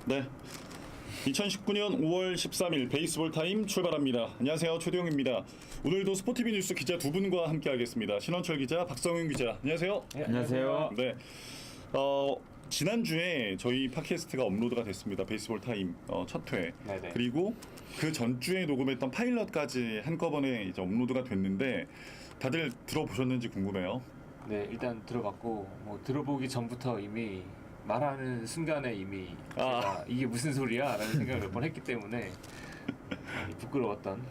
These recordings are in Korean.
네. 2019년 5월 13일 베이스볼 타임 출발합니다. 안녕하세요. 최대용입니다. 오늘도 스포티비 뉴스 기자 두 분과 함께하겠습니다. 신원철 기자, 박성윤 기자. 안녕하세요. 네, 안녕하세요. 네. 지난주에 저희 팟캐스트가 업로드가 됐습니다. 베이스볼 타임 첫 회. 네네. 그리고 그 전주에 녹음했던 파일럿까지 한꺼번에 이제 업로드가 됐는데 다들 들어보셨는지 궁금해요. 네, 일단 들어봤고 들어보기 전부터 이미 말하는 순간에 이미 제가 이게 무슨 소리야? 라는 생각을 몇 번 했기 때문에 많이 부끄러웠던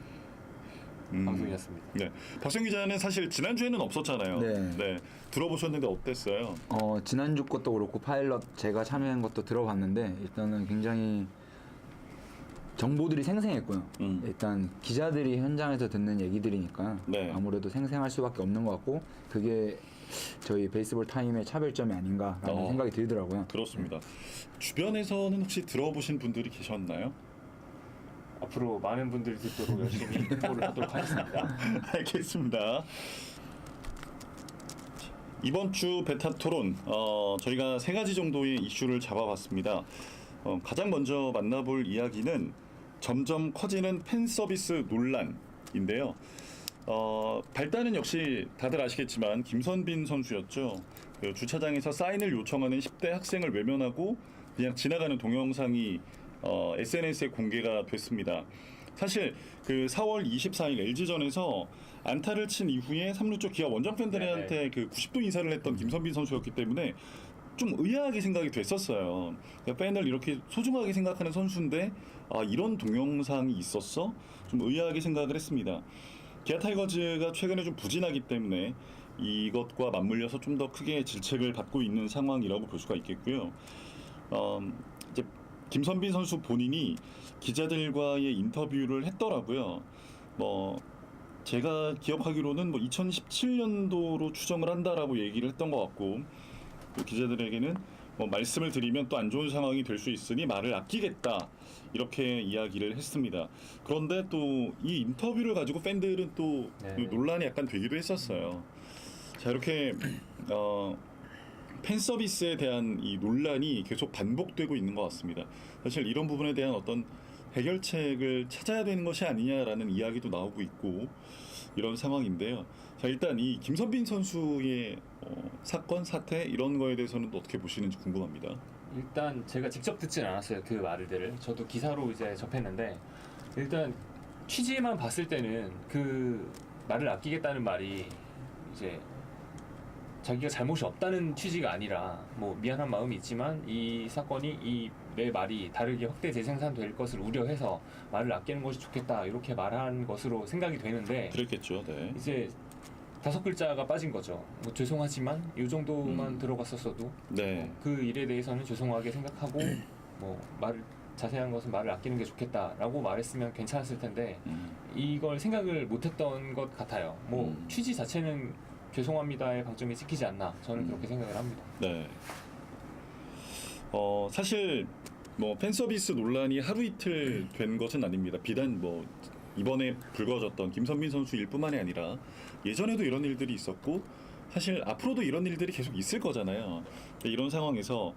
방송이었습니다. 네. 박성 기자는 사실 지난주에는 없었잖아요. 네. 들어보셨는데 어땠어요? 지난주 것도 그렇고 파일럿 제가 참여한 것도 들어봤는데 일단은 굉장히 정보들이 생생했고요. 일단 기자들이 현장에서 듣는 얘기들이니까 네. 아무래도 생생할 수밖에 없는 것 같고 그게 저희 베이스볼 타임의 차별점이 아닌가라는 생각이 들더라고요. 그렇습니다. 주변에서는 혹시 들어보신 분들이 계셨나요? 앞으로 많은 분들이 듣도록 열심히 홍보를 하도록 하겠습니다. 알겠습니다. 이번 주 베타 토론 저희가 세 가지 정도의 이슈를 잡아봤습니다. 가장 먼저 만나볼 이야기는 점점 커지는 팬 서비스 논란인데요. 발단은 역시 다들 아시겠지만 김선빈 선수였죠. 그 주차장에서 사인을 요청하는 10대 학생을 외면하고 그냥 지나가는 동영상이 SNS에 공개가 됐습니다. 사실 그 4월 24일 LG전에서 안타를 친 이후에 3루 쪽 기아 원정 팬들한테 그 90도 인사를 했던 김선빈 선수였기 때문에 좀 의아하게 생각이 됐었어요. 팬을 이렇게 소중하게 생각하는 선수인데 이런 동영상이 있었어? 좀 의아하게 생각을 했습니다. 기아 타이거즈가 최근에 좀 부진하기 때문에 이것과 맞물려서 좀 더 크게 질책을 받고 있는 상황이라고 볼 수가 있겠고요. 이제 김선빈 선수 본인이 기자들과의 인터뷰를 했더라고요. 제가 기억하기로는 2017년도로 추정을 한다라고 얘기를 했던 것 같고, 또 기자들에게는 말씀을 드리면 또 안 좋은 상황이 될 수 있으니 말을 아끼겠다 이렇게 이야기를 했습니다. 그런데 또 이 인터뷰를 가지고 팬들은 또 논란이 약간 되기도 했었어요. 자, 이렇게 팬 서비스에 대한 이 논란이 계속 반복되고 있는 것 같습니다. 사실 이런 부분에 대한 어떤 해결책을 찾아야 되는 것이 아니냐라는 이야기도 나오고 있고 이런 상황인데요. 자, 일단 이 김선빈 선수의 사건, 사태 이런 거에 대해서는 또 어떻게 보시는지 궁금합니다. 일단 제가 직접 듣진 않았어요. 그 말들을. 저도 기사로 이제 접했는데 일단 취지만 봤을 때는 그 말을 아끼겠다는 말이 이제 자기가 잘못이 없다는 취지가 아니라 미안한 마음이 있지만 이 사건이 내 말이 다르게 확대 재생산될 것을 우려해서 말을 아끼는 것이 좋겠다 이렇게 말한 것으로 생각이 되는데 그랬겠죠. 네. 이제 5글자가 빠진 거죠. 죄송하지만 이 정도만 들어갔었어도 네. 그 일에 대해서는 죄송하게 생각하고 자세한 것은 말을 아끼는 게 좋겠다라고 말했으면 괜찮았을 텐데 이걸 생각을 못했던 것 같아요. 취지 자체는 죄송합니다의 방점이 찍히지 않나 저는 그렇게 생각을 합니다. 네. 사실 팬 서비스 논란이 하루 이틀 된 것은 아닙니다. 비단 이번에 불거졌던 김선빈 선수 일뿐만이 아니라 예전에도 이런 일들이 있었고 사실 앞으로도 이런 일들이 계속 있을 거잖아요. 이런 상황에서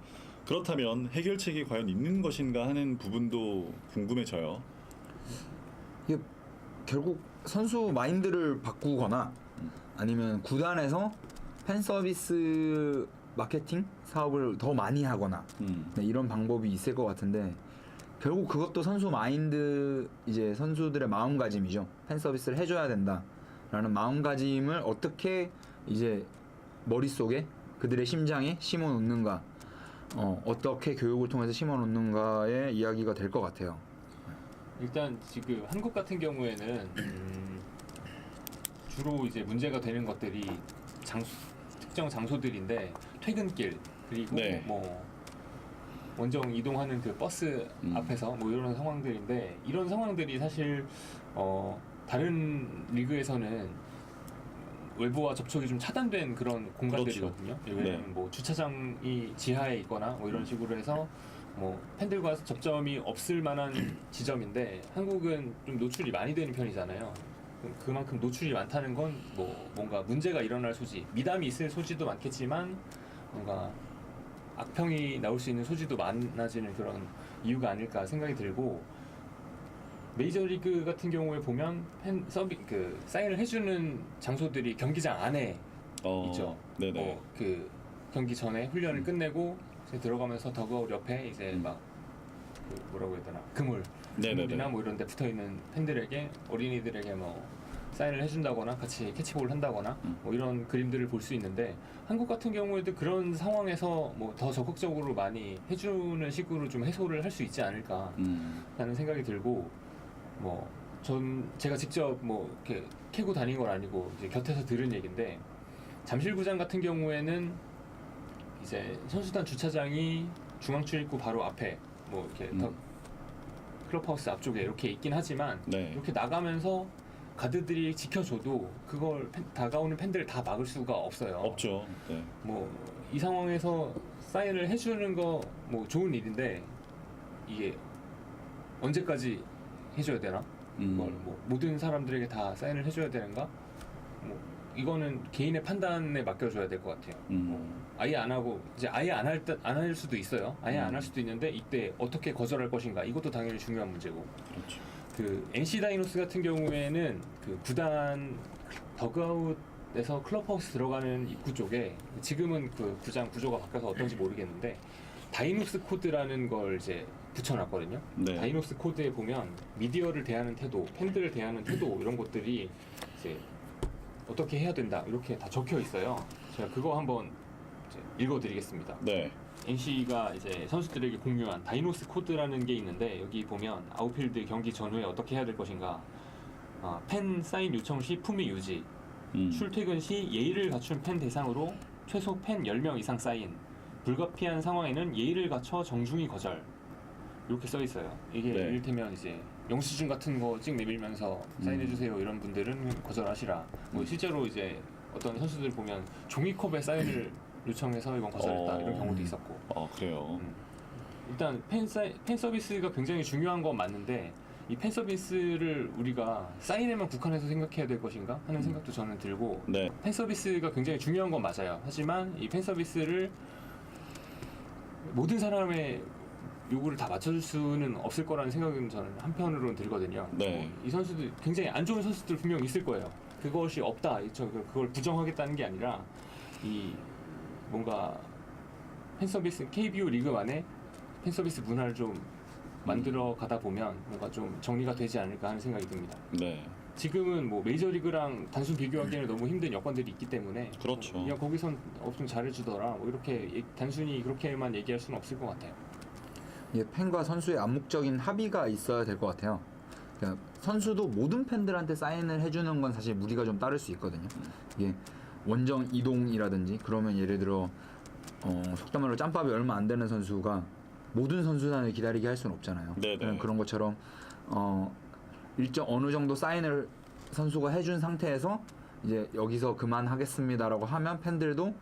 그렇다면 해결책이 과연 있는 것인가 하는 부분도 궁금해져요. 이게 결국 선수 마인드를 바꾸거나 아니면 구단에서 팬 서비스 마케팅 사업을 더 많이 하거나 이런 방법이 있을 것 같은데 결국 그것도 선수 마인드 이제 선수들의 마음가짐이죠. 팬 서비스를 해줘야 된다라는 마음가짐을 어떻게 이제 머릿속에 그들의 심장에 심어놓는가 어떻게 교육을 통해서 심어놓는가의 이야기가 될 것 같아요. 일단 지금 한국 같은 경우에는 주로 이제 문제가 되는 것들이 특정 장소들인데 퇴근길 그리고 원정 이동하는 그 버스 앞에서 이런 상황들인데 이런 상황들이 사실 다른 리그에서는 외부와 접촉이 좀 차단된 그런 공간들이거든요. 그렇죠. 왜냐면 주차장이 지하에 있거나 이런 식으로 해서 팬들과 접점이 없을 만한 지점인데 한국은 좀 노출이 많이 되는 편이잖아요. 그만큼 노출이 많다는 건 뭔가 문제가 일어날 소지, 미담이 있을 소지도 많겠지만 뭔가 악평이 나올 수 있는 소지도 많아지는 그런 이유가 아닐까 생각이 들고 메이저리그 같은 경우에 보면 사인을 해주는 장소들이 경기장 안에 있죠. 네네. 그 경기 전에 훈련을 끝내고 이제 들어가면서 더그아웃 옆에 이제 막 그 뭐라고 해야 되나 네네네. 그물이나 뭐 이런 데 붙어 있는 팬들에게 어린이들에게 뭐 사인을 해준다거나 같이 캐치볼 한다거나 뭐 이런 그림들을 볼 수 있는데 한국 같은 경우에도 그런 상황에서 뭐 더 적극적으로 많이 해주는 식으로 좀 해소를 할 수 있지 않을까라는 생각이 들고 뭐 제가 직접 뭐 이렇게 캐고 다닌 건 아니고 이제 곁에서 들은 얘기인데 잠실구장 같은 경우에는 이제 선수단 주차장이 중앙 출입구 바로 앞에 뭐 이렇게 클럽하우스 앞쪽에 이렇게 있긴 하지만 네. 이렇게 나가면서 가드들이 지켜줘도 그걸 다가오는 팬들을 다 막을 수가 없어요. 없죠. 네. 뭐 이 상황에서 사인을 해주는 거 뭐 좋은 일인데 이게 언제까지 해줘야 되나? 이걸 뭐 모든 사람들에게 다 사인을 해줘야 되는가? 뭐 이거는 개인의 판단에 맡겨줘야 될 것 같아요. 아예 안 하고 이제 아예 안 할 수도 있어요. 아예 안 할 수도 있는데 이때 어떻게 거절할 것인가? 이것도 당연히 중요한 문제고. 그렇죠. 그 NC 다이노스 같은 경우에는 그 구단 더그아웃에서 클럽하우스 들어가는 입구 쪽에 지금은 그 구장 구조가 바뀌어서 어떤지 모르겠는데 다이노스 코드라는 걸 이제 붙여놨거든요. 네. 다이노스 코드에 보면 미디어를 대하는 태도, 팬들을 대하는 태도 이런 것들이 이제 어떻게 해야 된다 이렇게 다 적혀 있어요. 제가 그거 한번 이제 읽어드리겠습니다. 네. NC가 이제 선수들에게 공유한 다이노스 코드라는 게 있는데 여기 보면 아웃필드 경기 전후에 어떻게 해야 될 것인가, 팬 사인 요청 시 품위 유지, 출퇴근 시 예의를 갖춘 팬 대상으로 최소 팬 10명 이상 사인, 불가피한 상황에는 예의를 갖춰 정중히 거절 이렇게 써 있어요. 이게 네. 이를테면 이제 영수증 같은 거 찍 내밀면서 사인해 주세요 이런 분들은 거절하시라. 뭐 실제로 이제 어떤 선수들 보면 종이컵에 사인을 요청해서 이건 거절했다 이런 경우도 있었고. 그래요. 일단 팬 서비스가 굉장히 중요한 건 맞는데 이 팬 서비스를 우리가 사인에만 국한해서 생각해야 될 것인가 하는 생각도 저는 들고, 네. 팬 서비스가 굉장히 중요한 건 맞아요. 하지만 이 팬 서비스를 모든 사람의 요구를 다 맞춰줄 수는 없을 거라는 생각은 저는 한편으로는 들거든요. 네. 이 선수들 굉장히 안 좋은 선수들 분명 있을 거예요. 그것이 없다. 그걸 부정하겠다는 게 아니라 이 뭔가 팬 서비스 KBO 리그만의 팬 서비스 문화를 좀 만들어 가다 보면 뭔가 좀 정리가 되지 않을까 하는 생각이 듭니다. 네. 지금은 뭐 메이저리그랑 단순 비교하기에는 너무 힘든 여건들이 있기 때문에 그렇죠. 그냥 거기선 좀 잘해주더라 뭐 이렇게 단순히 그렇게만 얘기할 수는 없을 것 같아요. 이게 팬과 선수의 암묵적인 합의가 있어야 될 것 같아요. 그러니까 선수도 모든 팬들한테 사인을 해주는 건 사실 무리가 좀 따를 수 있거든요. 이게 원정 이동이라든지 그러면 예를 들어 속단 말로 짬밥이 얼마 안 되는 선수가 모든 선수단을 기다리게 할 수는 없잖아요. 네네. 그런 것처럼 일정 어느 정도 사인을 선수가 해준 상태에서 이제 여기서 그만하겠습니다라고 하면 팬들도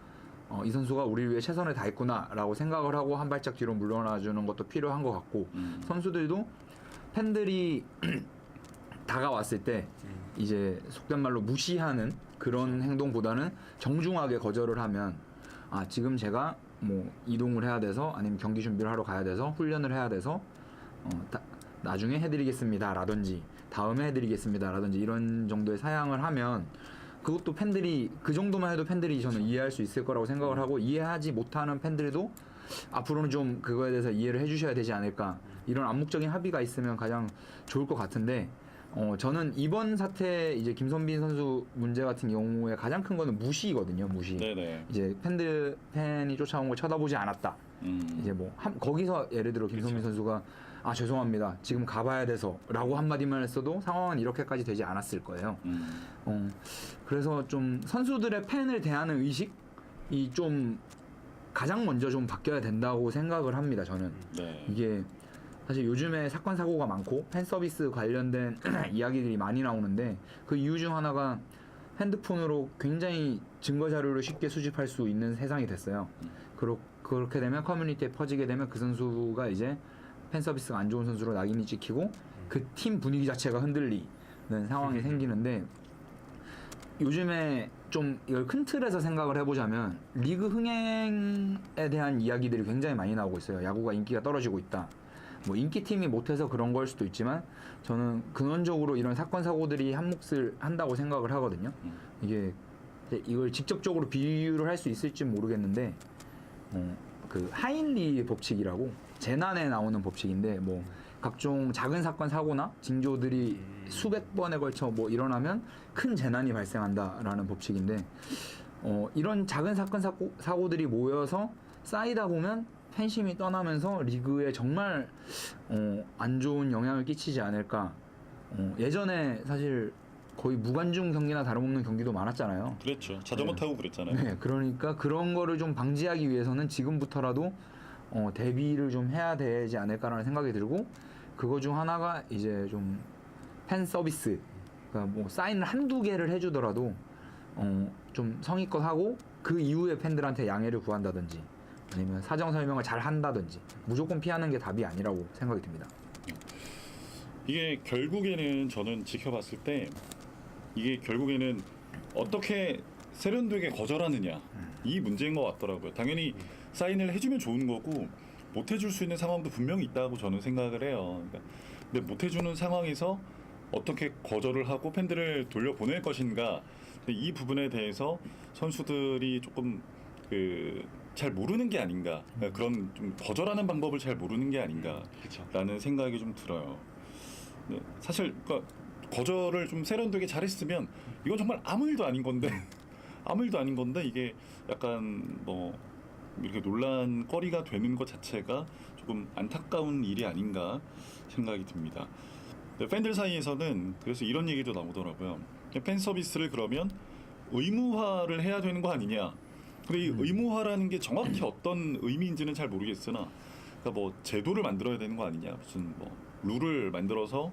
이 선수가 우리를 위해 최선을 다했구나라고 생각을 하고 한 발짝 뒤로 물러나 주는 것도 필요한 것 같고, 선수들도 팬들이 다가왔을 때 이제 속된 말로 무시하는 그런 행동보다는 정중하게 거절을 하면 지금 제가 뭐 이동을 해야 돼서 아니면 경기 준비를 하러 가야 돼서 훈련을 해야 돼서 나중에 해드리겠습니다 라든지 다음에 해드리겠습니다 라든지 이런 정도의 사양을 하면 그것도 팬들이 그 정도만 해도 팬들이 저는 이해할 수 있을 거라고 생각을 하고, 이해하지 못하는 팬들도 앞으로는 좀 그거에 대해서 이해를 해주셔야 되지 않을까, 이런 암묵적인 합의가 있으면 가장 좋을 것 같은데, 저는 이번 사태 이제 김선빈 선수 문제 같은 경우에 가장 큰 거는 무시거든요. 무시. 네네. 이제 팬이 쫓아온 걸 쳐다보지 않았다. 이제 뭐 거기서 예를 들어 김선빈 선수가 죄송합니다. 지금 가봐야 돼서라고 한마디만 했어도 상황은 이렇게까지 되지 않았을 거예요. 그래서 좀 선수들의 팬을 대하는 의식이 좀 가장 먼저 좀 바뀌어야 된다고 생각을 합니다. 저는 네. 이게 사실 요즘에 사건 사고가 많고 팬 서비스 관련된 이야기들이 많이 나오는데 그 이유 중 하나가 핸드폰으로 굉장히 증거 자료를 쉽게 수집할 수 있는 세상이 됐어요. 그렇게 되면 커뮤니티에 퍼지게 되면 그 선수가 이제 팬 서비스가 안 좋은 선수로 낙인이 찍히고 그 팀 분위기 자체가 흔들리는 상황이 생기는데, 요즘에 좀 이걸 큰 틀에서 생각을 해보자면 리그 흥행에 대한 이야기들이 굉장히 많이 나오고 있어요. 야구가 인기가 떨어지고 있다. 뭐 인기팀이 못해서 그런 걸 수도 있지만 저는 근원적으로 이런 사건 사고들이 한 몫을 한다고 생각을 하거든요. 이게 이걸 직접적으로 비유를 할 수 있을지 모르겠는데 그 하인리 법칙이라고 재난에 나오는 법칙인데 뭐 각종 작은 사건 사고나 징조들이 수백 번에 걸쳐 뭐 일어나면 큰 재난이 발생한다라는 법칙인데 이런 작은 사건 사고들이 모여서 쌓이다 보면 팬심이 떠나면서 리그에 정말 안 좋은 영향을 끼치지 않을까. 예전에 사실 거의 무관중 경기나 다름없는 경기도 많았잖아요. 그랬죠. 자전거 네. 타고 그랬잖아요. 네, 그러니까 그런 거를 좀 방지하기 위해서는 지금부터라도 대비를 좀 해야 되지 않을까라는 생각이 들고 그거 중 하나가 이제 좀 팬 서비스. 그러니까 뭐 사인을 한두 개를 해주더라도 좀 성의껏 하고 그 이후에 팬들한테 양해를 구한다든지 아니면 사정 설명을 잘 한다든지 무조건 피하는 게 답이 아니라고 생각이 듭니다. 이게 결국에는 저는 지켜봤을 때 이게 결국에는 어떻게 세련되게 거절하느냐 이 문제인 것 같더라고요. 당연히 사인을 해주면 좋은 거고 못 해줄 수 있는 상황도 분명히 있다고 저는 생각을 해요. 그러니까 근데 못 해주는 상황에서 어떻게 거절을 하고 팬들을 돌려보낼 것인가 이 부분에 대해서 선수들이 조금 잘 모르는 게 아닌가 그러니까 그런 좀 거절하는 방법을 잘 모르는 게 아닌가라는 생각이 좀 들어요. 네, 사실 그러니까 거절을 좀 세련되게 잘했으면 이건 정말 아무 일도 아닌 건데 아무 일도 아닌 건데 이게 약간 뭐 이렇게 논란거리가 되는 것 자체가 조금 안타까운 일이 아닌가 생각이 듭니다. 네, 팬들 사이에서는 그래서 이런 얘기도 나오더라고요. 팬 서비스를 그러면 의무화를 해야 되는 거 아니냐. 근데 이 의무화라는 게 정확히 어떤 의미인지는 잘 모르겠으나 그러니까 뭐 제도를 만들어야 되는 거 아니냐. 무슨 뭐 룰을 만들어서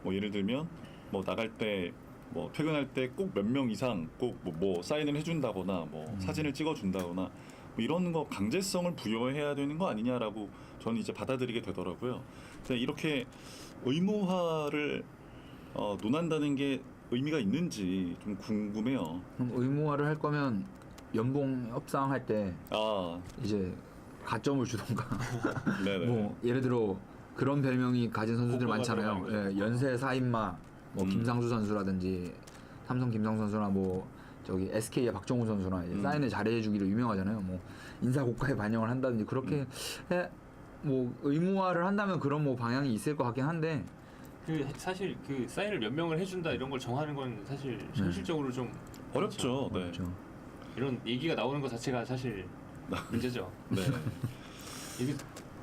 뭐 예를 들면 뭐 나갈 때 뭐 퇴근할 때 꼭 몇 명 이상 꼭 뭐 사인을 해준다거나 뭐 사진을 찍어준다거나 뭐 이런 거 강제성을 부여해야 되는 거 아니냐라고 저는 이제 받아들이게 되더라고요. 근데 이렇게 의무화를 논한다는 게 의미가 있는지 좀 궁금해요. 그럼 의무화를 할 거면 연봉 협상할 때 아, 이제 가점을 주던가 네네. 뭐 예를 들어 그런 별명이 가진 선수들 고가가 많잖아요. 들어가는 예, 연쇄 사인마 뭐 김상수 선수라든지 삼성 김상수 선수나 뭐 저기 SK의 박정우 선수나 이제 사인을 잘해주기로 유명하잖아요. 뭐 인사 고가에 반영을 한다든지 그렇게 뭐 의무화를 한다면 그런 뭐 방향이 있을 것 같긴 한데 그 사실 그 사인을 몇 명을 해준다 이런 걸 정하는 건 사실 현실적으로 좀 어렵죠. 네. 그렇죠. 이런 얘기가 나오는 것 자체가 사실 문제죠. 네.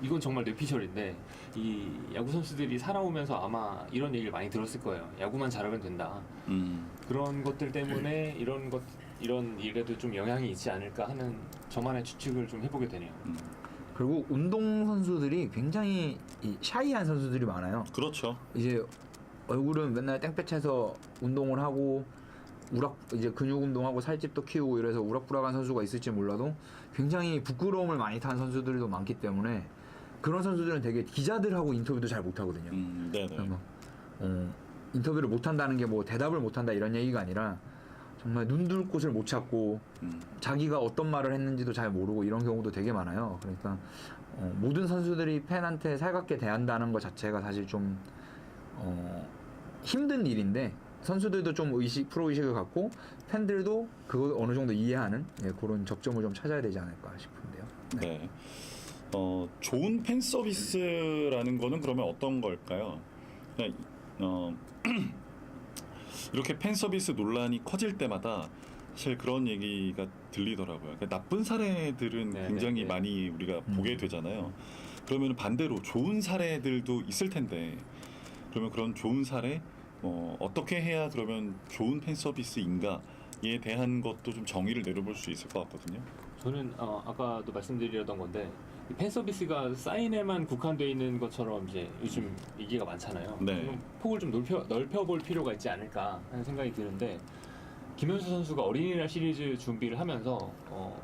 이건 정말 뇌피셜인데 이 야구 선수들이 살아오면서 아마 이런 얘기를 많이 들었을 거예요. 야구만 잘하면 된다. 그런 것들 때문에 이런 일에도 좀 영향이 있지 않을까 하는 저만의 추측을 좀 해보게 되네요. 그리고 운동 선수들이 굉장히 샤이한 선수들이 많아요. 그렇죠. 이제 얼굴은 맨날 땡볕에서 운동을 하고 이제 근육 운동하고 살집도 키우고 이래서 우락부락한 선수가 있을지 몰라도 굉장히 부끄러움을 많이 탄 선수들도 많기 때문에 그런 선수들은 되게 기자들하고 인터뷰도 잘 못하거든요. 네네. 그러니까 인터뷰를 못한다는 게 뭐 대답을 못한다 이런 얘기가 아니라 정말 눈둘 곳을 못 찾고 자기가 어떤 말을 했는지도 잘 모르고 이런 경우도 되게 많아요. 그러니까 모든 선수들이 팬한테 살갑게 대한다는 것 자체가 사실 좀 힘든 일인데 선수들도 좀 프로 의식을 갖고 팬들도 그걸 어느 정도 이해하는 그런 접점을 좀 찾아야 되지 않을까 싶은데요. 네. 좋은 팬 서비스라는 거는 그러면 어떤 걸까요? 그냥, 이렇게 팬 서비스 논란이 커질 때마다 사실 그런 얘기가 들리더라고요. 그러니까 나쁜 사례들은 네, 굉장히 네, 네. 많이 우리가 보게 되잖아요. 그러면 반대로 좋은 사례들도 있을 텐데 그러면 그런 좋은 사례 어떻게 해야 그러면 좋은 팬 서비스인가에 대한 것도 좀 정의를 내려볼 수 있을 것 같거든요. 저는 아까도 말씀드렸던 건데 이 팬 서비스가 사인에만 국한되어 있는 것처럼 이제 요즘 얘기가 많잖아요. 네. 그럼 폭을 좀 넓혀볼 필요가 있지 않을까 하는 생각이 드는데 김현수 선수가 어린이날 시리즈 준비를 하면서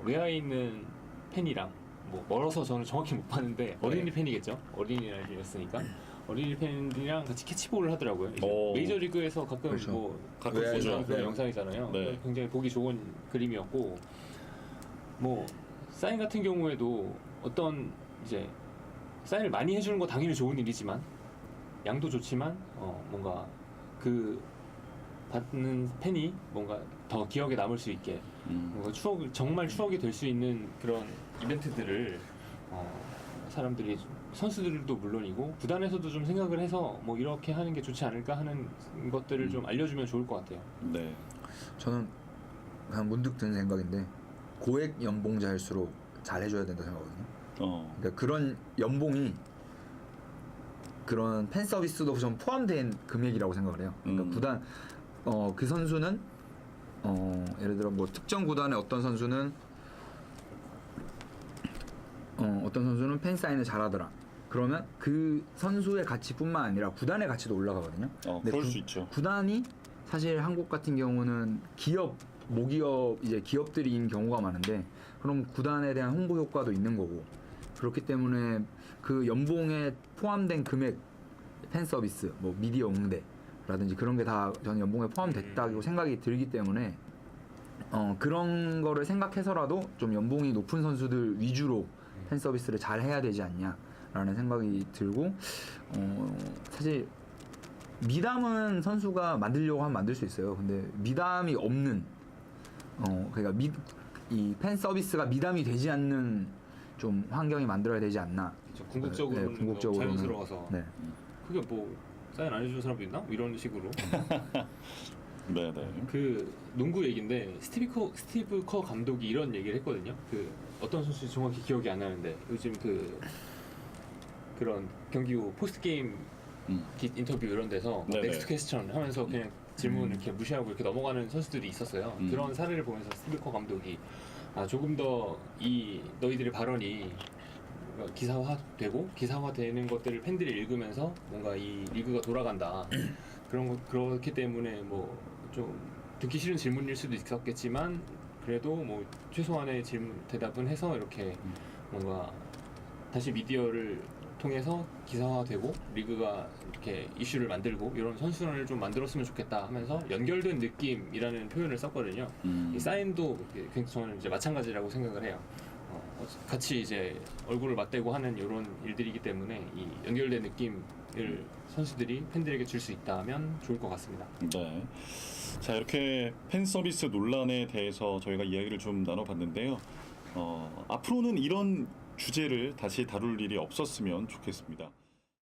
외야에 있는 팬이랑 뭐 멀어서 저는 정확히 못 봤는데 어린이 팬이겠죠. 어린이날이었으니까 어린이 팬이랑 같이 캐치볼을 하더라고요. 이제 메이저리그에서 가끔 그렇죠. 뭐 가끔 네, 보죠. 그런 네. 영상이잖아요. 네. 굉장히 보기 좋은 그림이었고 뭐 사인 같은 경우에도 어떤 이제 사인을 많이 해주는 거 당연히 좋은 일이지만 양도 좋지만 뭔가 그 받는 팬이 뭔가 더 기억에 남을 수 있게 뭔가 정말 추억이 될 수 있는 그런 이벤트들을 사람들이 선수들도 물론이고 구단에서도 좀 생각을 해서 뭐 이렇게 하는 게 좋지 않을까 하는 것들을 좀 알려주면 좋을 것 같아요. 네. 저는 그냥 문득 든 생각인데 고액 연봉자일수록 잘해줘야 된다 생각하거든요. 그러니까 그런 연봉이 그런 팬 서비스도 좀 포함된 금액이라고 생각을 해요. 그러니까 구단 그 선수는 예를 들어 뭐 특정 구단의 어떤 선수는 팬 사인을 잘하더라. 그러면 그 선수의 가치뿐만 아니라 구단의 가치도 올라가거든요. 근데 그럴 수 있죠. 구단이 사실 한국 같은 경우는 모기업 이제 기업들인 경우가 많은데 그럼 구단에 대한 홍보 효과도 있는 거고 그렇기 때문에 그 연봉에 포함된 금액 팬 서비스 뭐 미디어 응대라든지 그런 게 다 저는 연봉에 포함됐다고 생각이 들기 때문에 그런 거를 생각해서라도 좀 연봉이 높은 선수들 위주로 팬 서비스를 잘 해야 되지 않냐라는 생각이 들고 사실 미담은 선수가 만들려고 하면 만들 수 있어요. 근데 미담이 없는 그러니까 이 팬 서비스가 미담이 되지 않는 좀 환경이 만들어야 되지 않나. 궁극적으로는 네, 궁극적으로는 자연스러워서 네. 그게 뭐 사인 안 해주는 사람도 있나? 이런 식으로. 네네. 그 농구 얘기인데 스티브 커 감독이 이런 얘기를 했거든요. 그 어떤 선수 정확히 기억이 안 나는데 요즘 그런 경기 후 포스트 게임 인터뷰 이런 데서 네네. 넥스트 퀘스천 하면서 그냥 질문 이렇게 무시하고 이렇게 넘어가는 선수들이 있었어요. 그런 사례를 보면서 스티브 커 감독이 조금 더 이 너희들의 발언이 기사화되는 것들을 팬들이 읽으면서 뭔가 이 리그가 돌아간다. 그렇기 때문에 뭐 좀 듣기 싫은 질문일 수도 있었겠지만 그래도 뭐 최소한의 대답은 해서 이렇게 뭔가 다시 미디어를 통해서 기사화되고 리그가 이렇게 이슈를 만들고 이런 선수를 좀 만들었으면 좋겠다 하면서 연결된 느낌이라는 표현을 썼거든요. 이 사인도 저는 이제 마찬가지라고 생각을 해요. 같이 이제 얼굴을 맞대고 하는 이런 일들이기 때문에 이 연결된 느낌을 선수들이 팬들에게 줄 수 있다면 좋을 것 같습니다. 네. 자, 이렇게 팬 서비스 논란에 대해서 저희가 이야기를 좀 나눠봤는데요. 앞으로는 이런 주제를 다시 다룰 일이 없었으면 좋겠습니다.